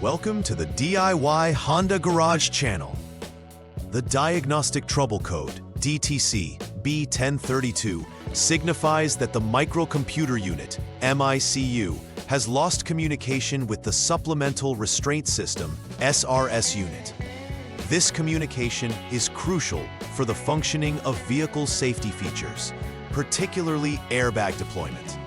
Welcome to the DIY Honda Garage channel. The Diagnostic Trouble Code, DTC B1032, signifies that the Microcomputer Unit, MICU, has lost communication with the Supplemental Restraint System, SRS unit. This communication is crucial for the functioning of vehicle safety features, particularly airbag deployment.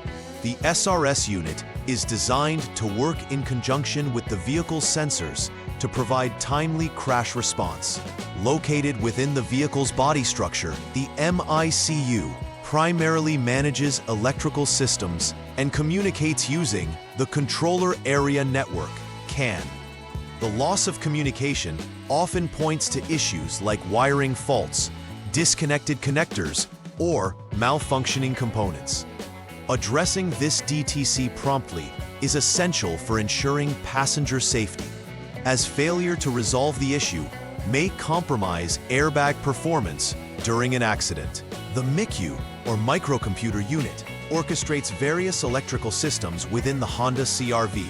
The SRS unit is designed to work in conjunction with the vehicle's sensors to provide timely crash response. Located within the vehicle's body structure, the MICU primarily manages electrical systems and communicates using the Controller Area Network, CAN. The loss of communication often points to issues like wiring faults, disconnected connectors, or malfunctioning components. Addressing this DTC promptly is essential for ensuring passenger safety, as failure to resolve the issue may compromise airbag performance during an accident. The MICU, or Microcomputer Unit, orchestrates various electrical systems within the Honda CRV.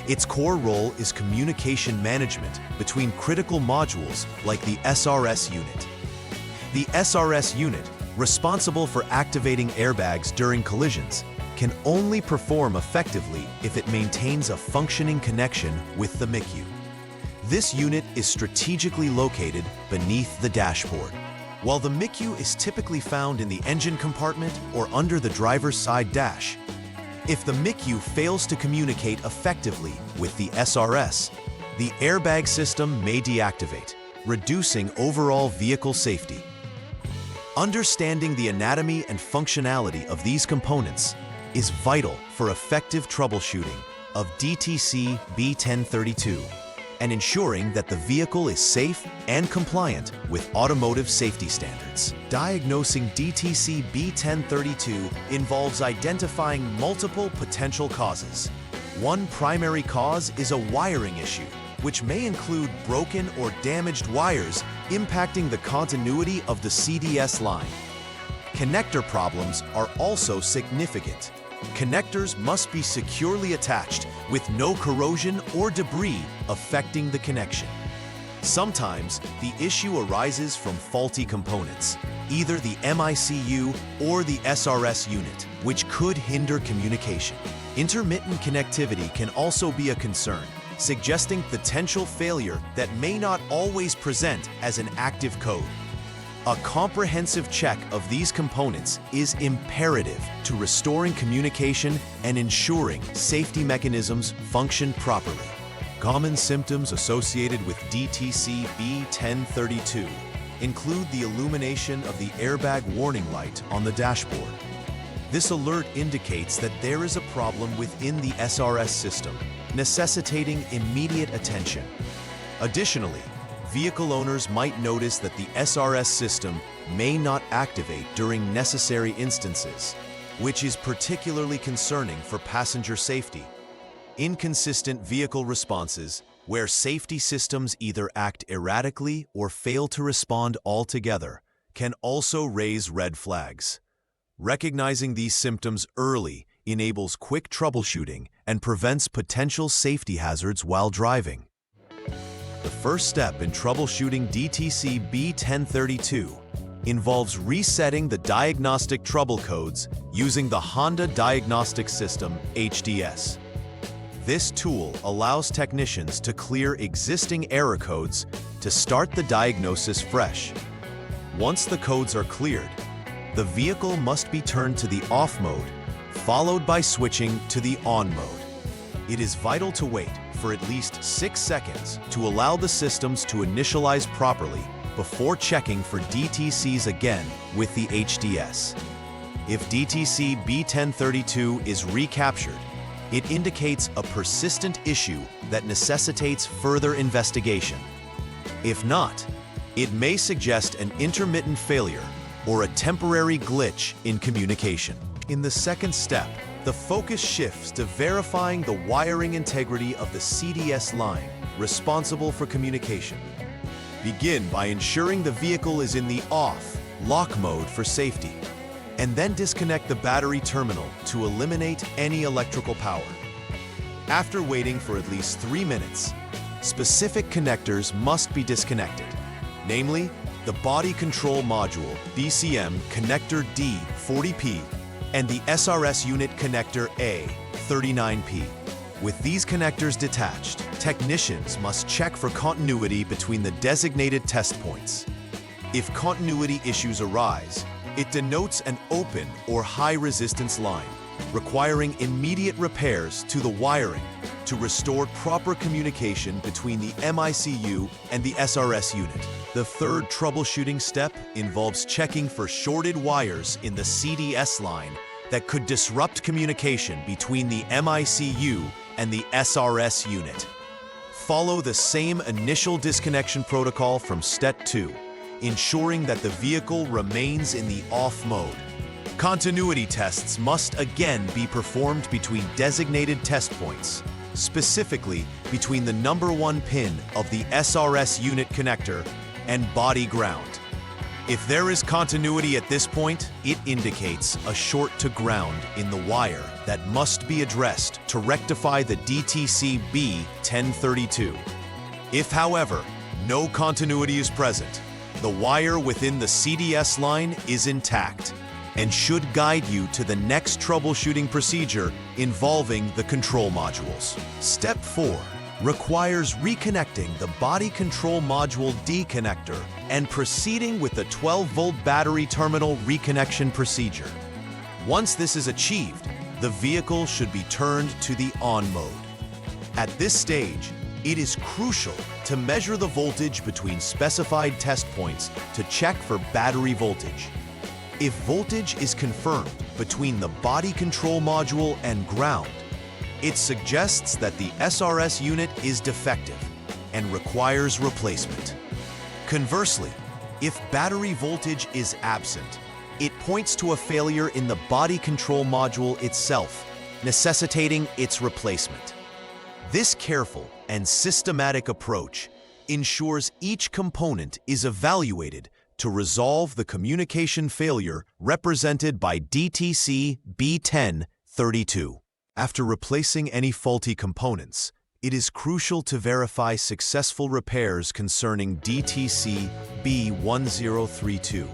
Its core role is communication management between critical modules like the SRS unit. The SRS unit, responsible for activating airbags during collisions, can only perform effectively if it maintains a functioning connection with the MICU. This unit is strategically located beneath the dashboard. While the MICU is typically found in the engine compartment or under the driver's side dash, if the MICU fails to communicate effectively with the SRS, the airbag system may deactivate, reducing overall vehicle safety. Understanding the anatomy and functionality of these components is vital for effective troubleshooting of DTC B1032 and ensuring that the vehicle is safe and compliant with automotive safety standards. Diagnosing DTC B1032 involves identifying multiple potential causes. One primary cause is a wiring issue, which may include broken or damaged wires impacting the continuity of the CDS line. Connector problems are also significant. Connectors must be securely attached with no corrosion or debris affecting the connection. Sometimes the issue arises from faulty components, either the MICU or the SRS unit, which could hinder communication. Intermittent connectivity can also be a concern, suggesting potential failure that may not always present as an active code. A comprehensive check of these components is imperative to restoring communication and ensuring safety mechanisms function properly. Common symptoms associated with DTC B1032 include the illumination of the airbag warning light on the dashboard. This alert indicates that there is a problem within the SRS system, necessitating immediate attention. Additionally, vehicle owners might notice that the SRS system may not activate during necessary instances, which is particularly concerning for passenger safety. Inconsistent vehicle responses, where safety systems either act erratically or fail to respond altogether, can also raise red flags. Recognizing these symptoms early enables quick troubleshooting and prevents potential safety hazards while driving. The first step in troubleshooting DTC B1032 involves resetting the diagnostic trouble codes using the Honda Diagnostic System, HDS. This tool allows technicians to clear existing error codes to start the diagnosis fresh. Once the codes are cleared, the vehicle must be turned to the off mode, followed by switching to the on mode. It is vital to wait for at least 6 seconds to allow the systems to initialize properly before checking for DTCs again with the HDS. If DTC B1032 is recaptured, it indicates a persistent issue that necessitates further investigation. If not, it may suggest an intermittent failure or a temporary glitch in communication. In the second step, the focus shifts to verifying the wiring integrity of the CDS line responsible for communication. Begin by ensuring the vehicle is in the off, lock mode for safety, and then disconnect the battery terminal to eliminate any electrical power. After waiting for at least 3 minutes, specific connectors must be disconnected, namely the Body Control Module BCM Connector D40P and the SRS Unit Connector A39P. With these connectors detached, technicians must check for continuity between the designated test points. If continuity issues arise, it denotes an open or high-resistance line, requiring immediate repairs to the wiring to restore proper communication between the MICU and the SRS unit. The third troubleshooting step involves checking for shorted wires in the CDS line that could disrupt communication between the MICU and the SRS unit. Follow the same initial disconnection protocol from STEP 2, ensuring that the vehicle remains in the off mode. Continuity tests must again be performed between designated test points, specifically between the number 1 pin of the SRS unit connector and body ground. If there is continuity at this point, it indicates a short to ground in the wire that must be addressed to rectify the DTC B1032. If, however, no continuity is present, the wire within the CDS line is intact and should guide you to the next troubleshooting procedure involving the control modules. Step 4 requires reconnecting the Body Control Module D connector and proceeding with the 12-volt battery terminal reconnection procedure. Once this is achieved, the vehicle should be turned to the on mode. At this stage, it is crucial to measure the voltage between specified test points to check for battery voltage. If voltage is confirmed between the Body Control Module and ground, it suggests that the SRS unit is defective and requires replacement. Conversely, if battery voltage is absent, it points to a failure in the Body Control Module itself, necessitating its replacement. This careful and systematic approach ensures each component is evaluated to resolve the communication failure represented by DTC B1032. After replacing any faulty components, it is crucial to verify successful repairs concerning DTC B1032.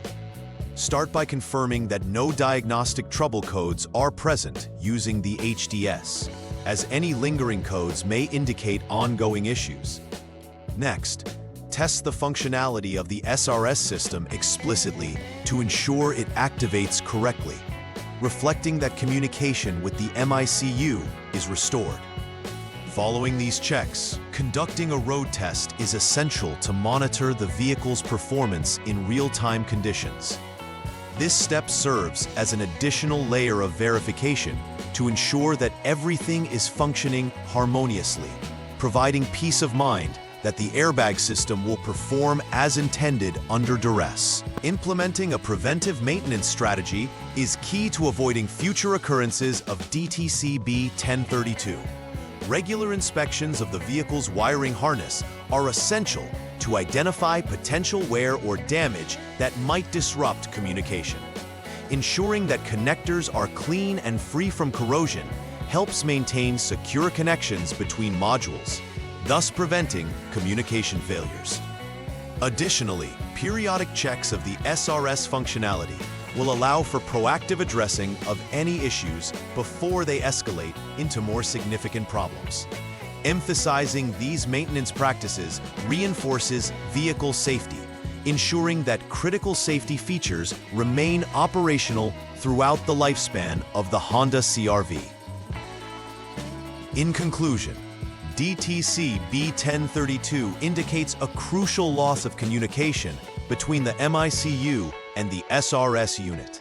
Start by confirming that no diagnostic trouble codes are present using the HDS, as any lingering codes may indicate ongoing issues. Next, test the functionality of the SRS system explicitly to ensure it activates correctly, reflecting that communication with the MICU is restored. Following these checks, conducting a road test is essential to monitor the vehicle's performance in real-time conditions. This step serves as an additional layer of verification to ensure that everything is functioning harmoniously, providing peace of mind that the airbag system will perform as intended under duress. Implementing a preventive maintenance strategy is key to avoiding future occurrences of DTC B1032. Regular inspections of the vehicle's wiring harness are essential to identify potential wear or damage that might disrupt communication. Ensuring that connectors are clean and free from corrosion helps maintain secure connections between modules, thus preventing communication failures. Additionally, periodic checks of the SRS functionality will allow for proactive addressing of any issues before they escalate into more significant problems. Emphasizing these maintenance practices reinforces vehicle safety, ensuring that critical safety features remain operational throughout the lifespan of the Honda CRV. In conclusion, DTC B1032 indicates a crucial loss of communication between the MICU and the SRS unit.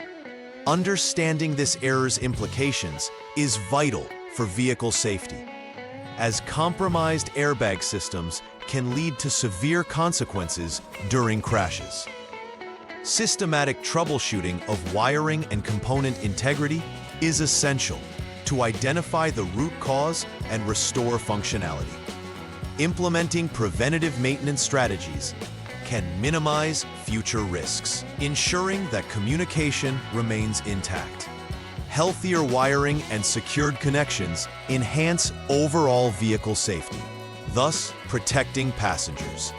Understanding this error's implications is vital for vehicle safety, as compromised airbag systems can lead to severe consequences during crashes. Systematic troubleshooting of wiring and component integrity is essential to identify the root cause and restore functionality. Implementing preventative maintenance strategies can minimize future risks, ensuring that communication remains intact. healthier wiring and secured connections enhance overall vehicle safety, thus protecting passengers.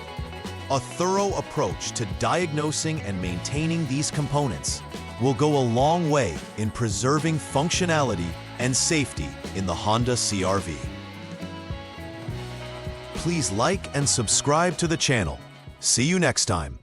A thorough approach to diagnosing and maintaining these components will go a long way in preserving functionality and safety in the Honda CRV. Please like and subscribe to the channel. See you next time.